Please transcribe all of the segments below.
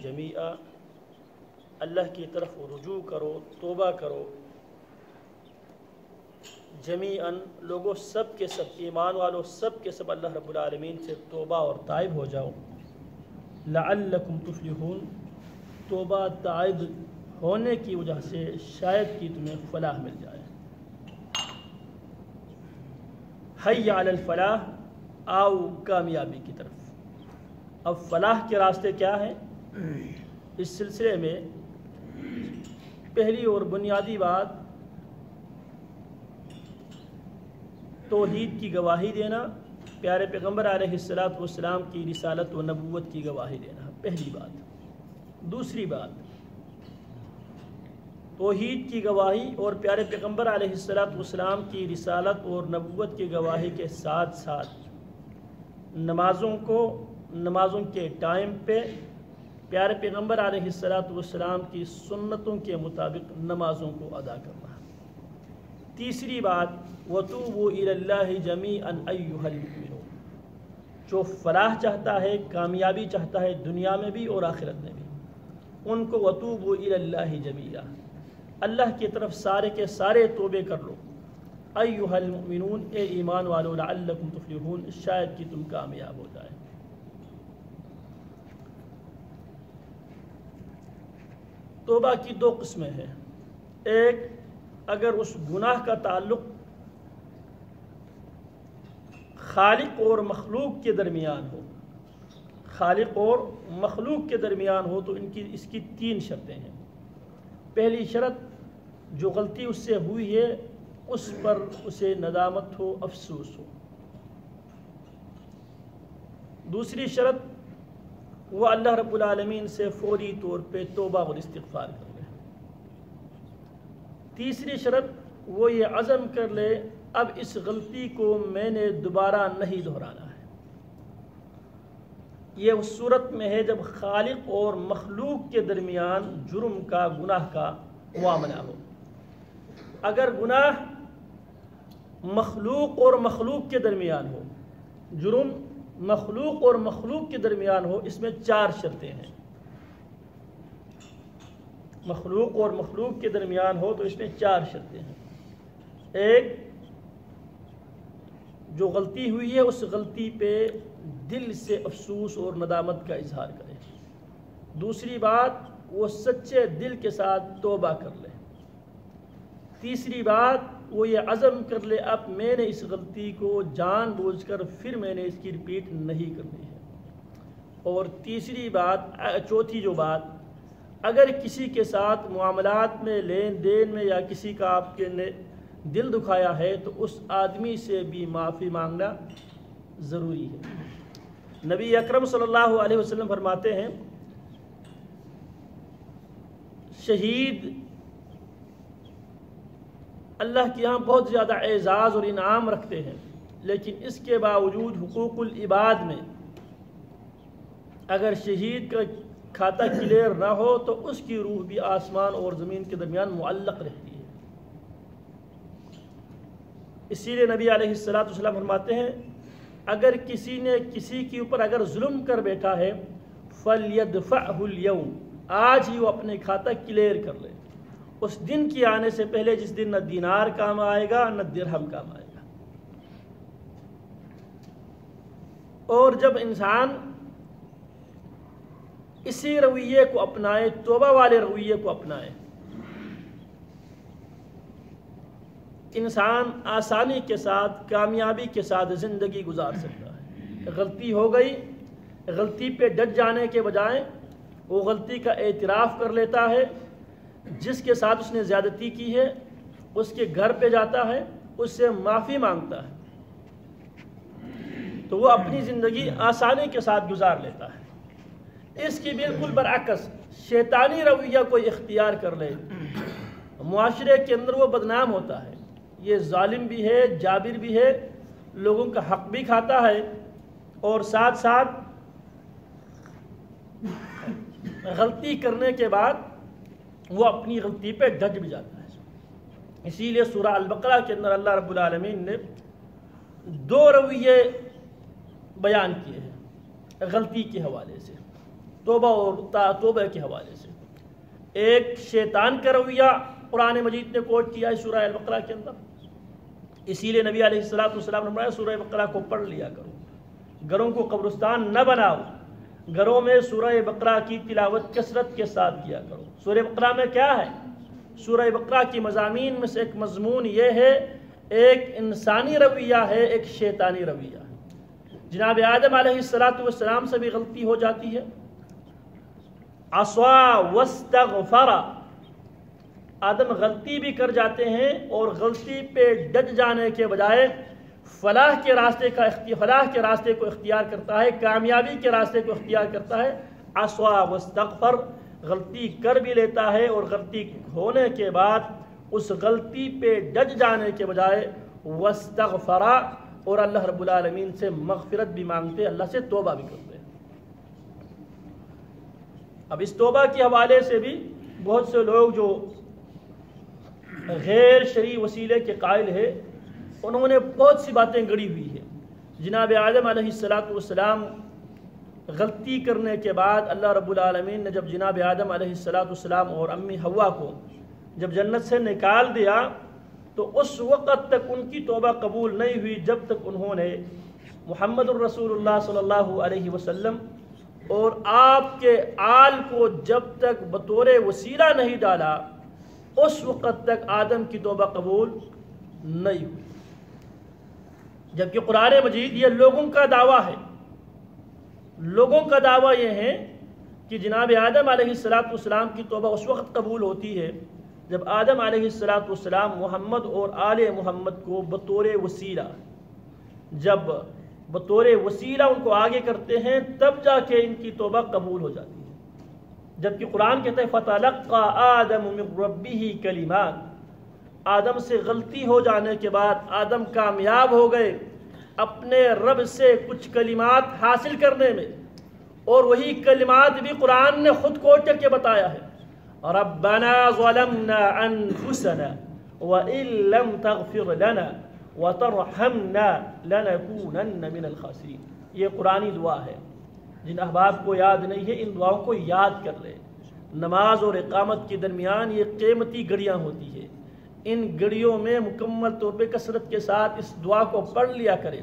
جمیعا، اللہ کی طرف رجوع کرو، توبہ کرو، جمیعاً لوگوں سب کے سب، ایمان والوں سب کے سب اللہ رب العالمین سے توبہ اور تائب ہو جاؤ، لعلکم تفلحون، توبہ تائب ہونے کی وجہ سے شاید کہ تمہیں فلاح مل جائے۔ حی علی الفلاح، آؤ کامیابی کی طرف۔ اب فلاح کے راستے کیا ہیں؟ اس سلسلے میں پہلی اور بنیادی بات توحید کی گواہی دینا، پیارے پیغمبر علیہ السلام کی رسالت و نبوت کی گواہی دینا، پہلی بات۔ دوسری بات، توحید کی گواہی اور پیارے پیغمبر علیہ السلام کی رسالت اور نبوت کی گواہی کے ساتھ ساتھ نمازوں کے ٹائم پہ پیارے پیغمبر علیہ السلام کی سنتوں کے مطابق نمازوں کو ادا کرنا۔ تیسری بات، وَتُوبُوا إِلَى اللَّهِ جَمِيعًا أَيُّهَا الْمُؤْمِنُونَ، جو فلاح چاہتا ہے، کامیابی چاہتا ہے دنیا میں بھی اور آخرت میں بھی، ان کو وَتُوبُوا إِلَى اللَّهِ جَمِيعًا، اللہ کی طرف سارے کے سارے توبے کر لو، ایھا المؤمنون، اے ایمان والو، لعلکم تفلحون، شاید کہ تم کامیاب ہو جائے۔ توبہ کی دو قسمیں ہیں، ایک اگر اس گناہ کا تعلق خالق اور مخلوق کے درمیان ہو، خالق اور مخلوق کے درمیان ہو تو اس کی تین شرطیں ہیں۔ پہلی شرط، جو غلطی اس سے ہوئی ہے اس پر اسے ندامت ہو، افسوس ہو۔ دوسری شرط، وہ اللہ رب العالمین سے فوری طور پہ توبہ اور استغفار کر لے۔ تیسری شرط، وہ یہ عزم کر لے اب اس غلطی کو میں نے دوبارہ نہیں دہرانا ہے۔ یہ اس صورت میں ہے جب خالق اور مخلوق کے درمیان جرم کا، گناہ کا معاملہ ہو۔ اگر گناہ مخلوق اور مخلوق کے درمیان ہو، جرم مخلوق اور مخلوق کے درمیان ہو، اس میں چار شرطیں ہیں۔ مخلوق اور مخلوق کے درمیان ہو تو اس میں چار شرطیں ہیں۔ ایک، جو غلطی ہوئی ہے اس غلطی پہ دل سے افسوس اور ندامت کا اظہار کرے۔ دوسری بات، وہ سچے دل کے ساتھ توبہ کر لے۔ تیسری بات، وہ یہ عزم کر لے اب میں نے اس غلطی کو جان بوجھ کر پھر میں نے اس کی ریپیٹ نہیں کرنی ہے۔ اور تیسری بات، چوتھی جو بات، اگر کسی کے ساتھ معاملات میں، لین دین میں یا کسی کا آپ کے نے دل دکھایا ہے تو اس آدمی سے بھی معافی مانگنا ضروری ہے۔ نبی اکرم صلی اللہ علیہ وسلم فرماتے ہیں، شہید اللہ کے یہاں بہت زیادہ اعزاز اور انعام رکھتے ہیں، لیکن اس کے باوجود حقوق العباد میں اگر شہید کا کھاتا کلیئر نہ ہو تو اس کی روح بھی آسمان اور زمین کے درمیان معلق رہتی ہے۔ اسی لیے نبی علیہ السلام فرماتے ہیں، اگر کسی نے کسی کے اوپر اگر ظلم کر بیٹھا ہے فَلْيَدْفَعْهُ الْيَوْمِ، آج ہی وہ اپنے کھاتا کلیئر کر لے، اس دن کی آنے سے پہلے جس دن نہ دینار کام آئے گا نہ درہم کام آئے گا۔ اور جب انسان اسی رویے کو اپنائے، توبہ والے رویے کو اپنائے، انسان آسانی کے ساتھ، کامیابی کے ساتھ زندگی گزار سکتا ہے۔ غلطی ہو گئی، غلطی پہ ڈٹ جانے کے بجائے وہ غلطی کا اعتراف کر لیتا ہے، جس کے ساتھ اس نے زیادتی کی ہے اس کے گھر پہ جاتا ہے، اس سے معافی مانگتا ہے، تو وہ اپنی زندگی آسانی کے ساتھ گزار لیتا ہے۔ اس کی بالکل برعکس شیطانی رویہ کوئی اختیار کر لے، معاشرے کے اندر وہ بدنام ہوتا ہے، یہ ظالم بھی ہے، جابر بھی ہے، لوگوں کا حق بھی کھاتا ہے، اور ساتھ ساتھ غلطی کرنے کے بعد وہ اپنی غلطی پہ ڈٹ بھی جاتا ہے۔ اسی لیے سورہ البقرہ کے اندر اللہ رب العالمین نے دو رویے بیان کیے ہیں غلطی کے حوالے سے۔ توبہ اور توبہ کے حوالے سے ایک شیطان کا رویہ قرآن مجید نے کوٹ کیا ہے سورہ البقرہ کے اندر. اسی لیے نبی علیہ السلام نے فرمایا سورہ بقرہ کو پڑھ لیا کرو, گھروں کو قبرستان نہ بناؤ, گھروں میں سورہ بقرہ کی تلاوت کثرت کے ساتھ کیا کرو. سورہ بقرہ میں کیا ہے؟ سورہ بقرہ کی مضامین میں سے ایک مضمون یہ ہے, ایک انسانی رویہ ہے, ایک شیطانی رویہ ہے. جناب آدم علیہ السلام سے بھی غلطی ہو جاتی ہے. عصا واستغفر, آدم غلطی بھی کر جاتے ہیں اور غلطی پہ ڈٹ جانے کے بجائے فلاح کے راستے کو اختیار کرتا ہے, کامیابی کے راستے کو اختیار کرتا ہے. عصا واستغفر, غلطی کر بھی لیتا ہے اور غلطی ہونے کے بعد اس غلطی پہ ڈٹ جانے کے بجائے واستغفر, اور اللہ رب العالمین سے مغفرت بھی مانگتے, اللہ سے توبہ بھی کرتے ہیں. اب اس توبہ کے حوالے سے بھی بہت سے لوگ جو غیر شرعی وسیلے کے قائل ہے, انہوں نے بہت سی باتیں گڑی ہوئی ہیں. جناب آدم علیہ السلام غلطی کرنے کے بعد اللہ رب العالمین نے جب جناب آدم علیہ السلام اور امی حوا کو جب جنت سے نکال دیا تو اس وقت تک ان کی توبہ قبول نہیں ہوئی جب تک انہوں نے محمد الرسول اللہ صلی اللہ علیہ وسلم اور آپ کے آل کو جب تک بطور وسیلہ نہیں ڈالا, اس وقت تک آدم کی توبہ قبول نہیں ہوئی. جبکہ قرآن مجید یہ لوگوں کا دعویٰ ہے, لوگوں کا دعویٰ یہ ہے کہ جناب آدم علیہ السلام کی توبہ اس وقت قبول ہوتی ہے جب آدم علیہ السلام محمد اور آل محمد کو بطور وسیلہ ان کو آگے کرتے ہیں, تب جا کے ان کی توبہ قبول ہو جاتی ہے. جبکہ قرآن کہتا ہے فَتَلَقَّى آدَمُ مِن رَبِّهِ كَلِمَاتٍ, آدم سے غلطی ہو جانے کے بعد آدم کامیاب ہو گئے اپنے رب سے کچھ کلمات حاصل کرنے میں, اور وہی کلمات بھی قرآن نے خود کوٹ کر کے بتایا ہے. رَبَّنَا ظَلَمْنَا أَنفُسَنَا وَإِن لَّمْ تَغْفِرْ لَنَا وَتَرْحَمْنَا لَنَكُونَنَّ مِنَ الْخَاسِرِينَ. یہ قرآنی دعا ہے. جن احباب کو یاد نہیں ہے ان دعاؤں کو یاد کر لیں. نماز اور اقامت کے درمیان یہ قیمتی گھڑیاں ہوتی ہے, ان گھڑیوں میں مکمل طور پہ کثرت کے ساتھ اس دعا کو پڑھ لیا کریں.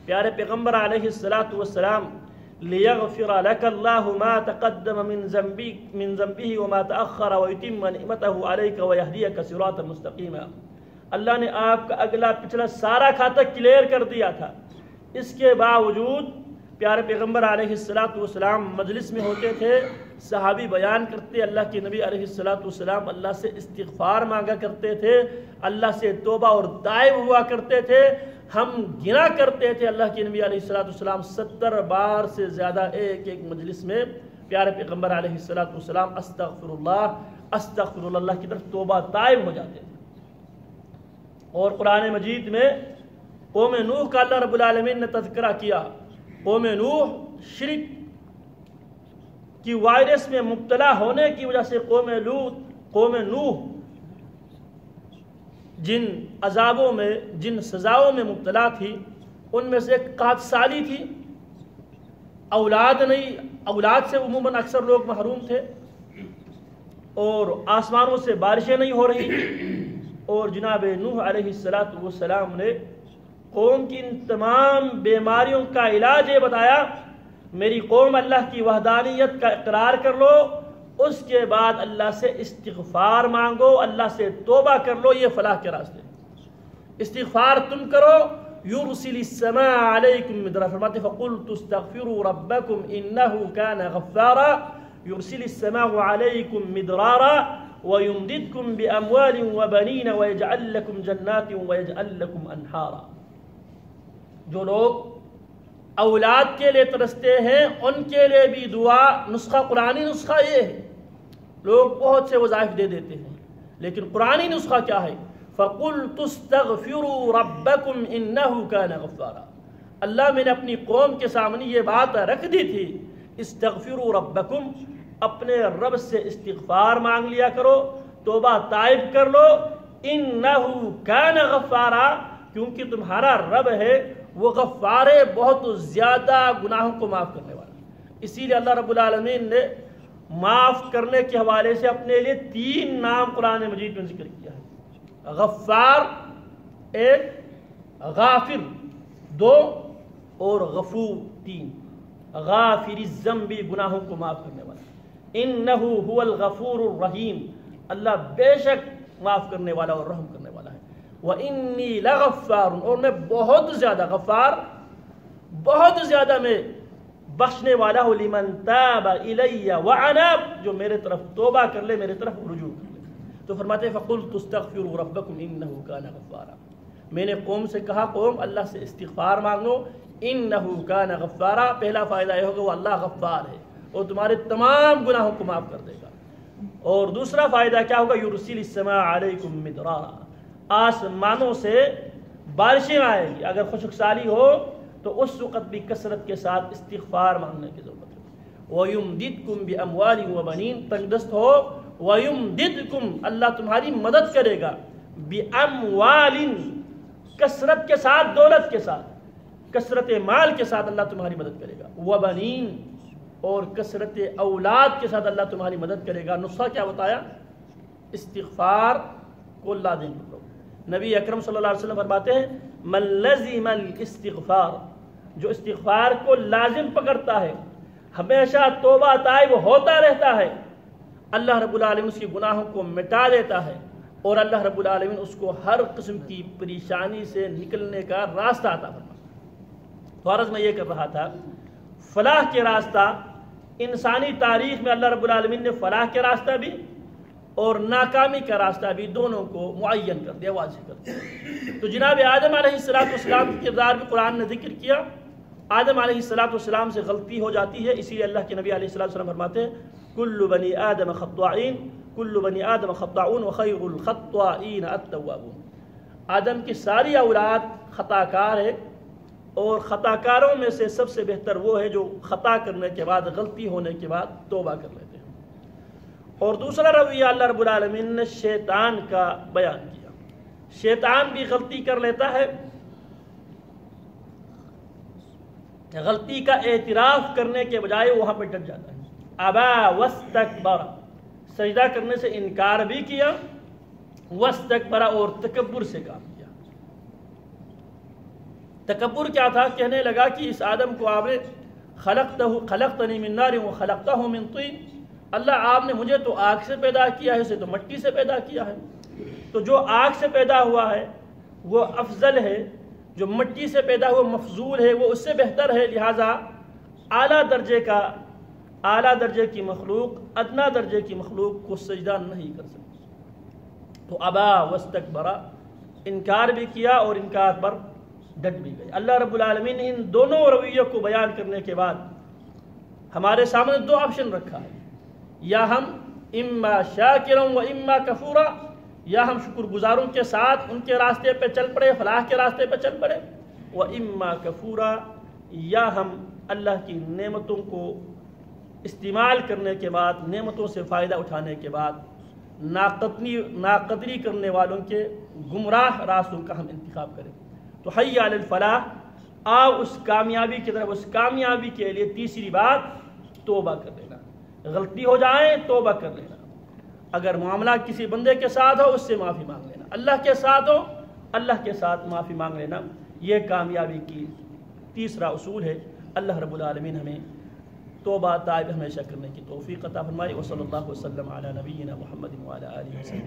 پیارے پیغمبر علیہ السلام لِيَغْفِرَ لَكَ اللَّهُ مَا تَقَدَّمَ مِن ذَنبِهِ وَمَا تَأَخَّرَ وَيُتِمَّ نِعْمَتَهُ عَلَيْكَ وَيَهْدِيَكَ صِرَاطًا مُسْتَقِيمًا. اللہ نے آپ کا اگلا پچھلا سارا کھاتا کلیئر کر دیا تھا. اس کے باوجود پیارے پیغمبر علیہ السلام مجلس میں ہوتے تھے, صحابی بیان کرتے, اللہ کے نبی علیہ السلام اللہ سے استغفار مانگا کرتے تھے, اللہ سے توبہ اور تائب ہوا کرتے تھے. ہم گنا کرتے تھے اللہ کے نبی علیہ السلام 70 بار سے زیادہ ایک مجلس میں پیارے پیغمبر علیہ السلام استغفر اللہ کی طرف توبہ تائب ہو جاتے تھے. اور قرآن مجید میں قوم نوح کا اللہ رب العالمین نے تذکرہ کیا. قوم نوح شرک کی وائرس میں مبتلا ہونے کی وجہ سے قوم نوح جن عذابوں میں جن سزاؤں میں مبتلا تھی, ان میں سے ایک قحط سالی تھی. اولاد سے عموماً اکثر لوگ محروم تھے, اور آسمانوں سے بارشیں نہیں ہو رہی تھیں. اور جناب نوح علیہ السلام نے قوم کی ان تمام بیماریوں کا علاج یہ بتایا, میری قوم اللہ کی وحدانیت کا اقرار کر لو, اس کے بعد اللہ سے استغفار مانگو, اللہ سے توبہ کر لو, یہ فلاح کے راستے. استغفار تم کرو, یرسل السماء علیکم مدرارا, فرماتے فقلت استغفروا ربکم انہ کان غفارا یرسل السماء علیکم مدرارا وَيُمْدِدْكُمْ بِأَمْوَالٍ وَبَنِينَ وَيَجْعَلْ لَكُمْ جَنَّاتٍ وَيَجْعَلْ لَكُمْ أَنْهَارًا. جو لوگ اولاد کے لیے ترستے ہیں ان کے لیے بھی دعا نسخہ, قرآنی نسخہ یہ ہے. لوگ بہت سے وظائف دے دیتے ہیں, لیکن قرآنی نسخہ کیا ہے؟ فَقُلْتُ اسْتَغْفِرُوا رَبَّكُمْ إِنَّهُ كَانَ غَفَّارًا. اللہ میں نے اپنی قوم کے سامنے یہ بات رکھ دی تھی, استغفروا ربکم, اپنے رب سے استغفار مانگ لیا کرو, توبہ تائب کر لو. انہو کان غفارا, کیونکہ تمہارا رب ہے وہ غفار ہے, بہت زیادہ گناہوں کو معاف کرنے والا. اسی لیے اللہ رب العالمین نے معاف کرنے کے حوالے سے اپنے لیے 3 نام قرآن مجید میں ذکر کیا ہے۔ غفار 1، غافر 2 اور غفور 3۔ غافر الذنب گناہوں کو معاف کرنے والا، انہ هو الغفور الرحیم اللہ بے شک معاف کرنے والا اور رحم کرنے والا ہے۔ وَإِنِّي لَغَفَّارٌ اور میں بہت زیادہ غفار، بہت زیادہ میں بخشنے والا ہوں، لمن تاب الی وعناب جو میرے طرف توبہ کر لے، میرے طرف رجوع کر لے۔ تو فرماتے ہیں فَقُلْتُ اسْتَغْفِرُوا رَبَّكُمْ إِنَّهُ كَانَ غَفَّارًا، میں نے قوم سے کہا قوم اللہ سے استغفار مانگو، انَّهُ كَانَ غَفَّارًا، پہلا فائدہ یہ ہوگا وہ اللہ غفار ہے اور تمہارے تمام گناہوں کو معاف کر دے گا۔ اور دوسرا فائدہ کیا ہوگا؟ یُرْسِلِ السَّمَاءَ عَلَيْكُمْ مِدْرَارًا، آسمانوں سے بارشیں آئے گی۔ اگر خشک سالی ہو تو اس وقت بھی کثرت کے ساتھ استغفار مانگنے کی ضرورت ہے۔ وَيُمْدِدْكُمْ بِأَمْوَالٍ وَبَنِينَ، تنگ دست ہو، وَيُمْدِدْكُمْ اللہ تمہاری مدد کرے گا، بِأَمْوَالٍ کثرت کے ساتھ، دولت کے ساتھ، کثرت مال کے ساتھ اللہ تمہاری مدد کرے گا، وَبَنِينَ اور کثرت اولاد کے ساتھ اللہ تمہاری مدد کرے گا۔ نسخہ کیا بتایا؟ استغفار کو لازم کرو۔ نبی اکرم صلی اللہ علیہ وسلم فرماتے ہیں من لزم الاستغفار، جو استغفار کو لازم پکڑتا ہے، ہمیشہ توبہ تائب ہوتا رہتا ہے، اللہ رب العالمین اس کی گناہوں کو مٹا دیتا ہے اور اللہ رب العالمین اس کو ہر قسم کی پریشانی سے نکلنے کا راستہ عطا فرماتا ہے۔ تو عرض میں یہ کر رہا تھا، فلاح کے راستہ انسانی تاریخ میں اللہ رب العالمین نے فلاح کے راستہ بھی اور ناکامی کا راستہ بھی دونوں کو معین کر دیا، واضح کر دیا۔ تو جناب آدم علیہ السلام کے کردار بھی قرآن نے ذکر کیا۔ آدم علیہ السلام سے غلطی ہو جاتی ہے، اسی لیے اللہ کے نبی علیہ السلام فرماتے ہیں کل بنی آدم خطائین، کل بنی آدم خطاؤن وخیر الخطائین التوابون، آدم کی ساری اولاد خطا کار ہے اور خطا کاروں میں سے سب سے بہتر وہ ہے جو خطا کرنے کے بعد، غلطی ہونے کے بعد توبہ کر لیتے ہیں۔ اور دوسرا رویہ اللہ رب العالمین نے شیطان کا بیان کیا۔ شیطان بھی غلطی کر لیتا ہے، غلطی کا اعتراف کرنے کے بجائے وہاں پہ ڈٹ جاتا ہے۔ ابا واستکبر، سجدہ کرنے سے انکار بھی کیا، واستکبر اور تکبر سے کام کیا۔ تکبر کیا تھا؟ کہنے لگا کہ اس آدم کو آپ نے خلقتنی من نار وخلقتہ من طین، اللہ آپ نے مجھے تو آگ سے پیدا کیا ہے، اسے تو مٹی سے پیدا کیا ہے، تو جو آگ سے پیدا ہوا ہے وہ افضل ہے، جو مٹی سے پیدا ہوا مفضول ہے وہ اس سے بہتر ہے، لہٰذا اعلیٰ درجے کی مخلوق ادنا درجے کی مخلوق کو سجدہ نہیں کر سکتی۔ تو ابا واستکبر، انکار بھی کیا اور انکار پر ڈٹ بھی گئے۔ اللہ رب العالمین نے ان دونوں رویوں کو بیان کرنے کے بعد ہمارے سامنے 2 آپشن رکھا ہے، یا ہم اما شاکرا و اما کفورا، یا ہم شکر گزاروں کے ساتھ ان کے راستے پہ چل پڑے، فلاح کے راستے پہ چل پڑے، و اما کفورا، یا ہم اللہ کی نعمتوں کو استعمال کرنے کے بعد، نعمتوں سے فائدہ اٹھانے کے بعد ناقدری کرنے والوں کے گمراہ راستوں کا ہم انتخاب کریں۔ تو حی علی الفلاح، آؤ اس کامیابی کی طرف۔ اس کامیابی کے لیے تیسری بات توبہ کر لینا، غلطی ہو جائے توبہ کر لینا، اگر معاملہ کسی بندے کے ساتھ ہو اس سے معافی مانگ لینا، اللہ کے ساتھ ہو اللہ کے ساتھ معافی مانگ لینا، یہ کامیابی کی تیسرا اصول ہے۔ اللہ رب العالمین ہمیں توبہ تائب ہمیشہ کرنے کی توفیق عطا فرمائے۔ وصلی اللہ وسلم علی نبینا محمد وعلی آلہ وسلم۔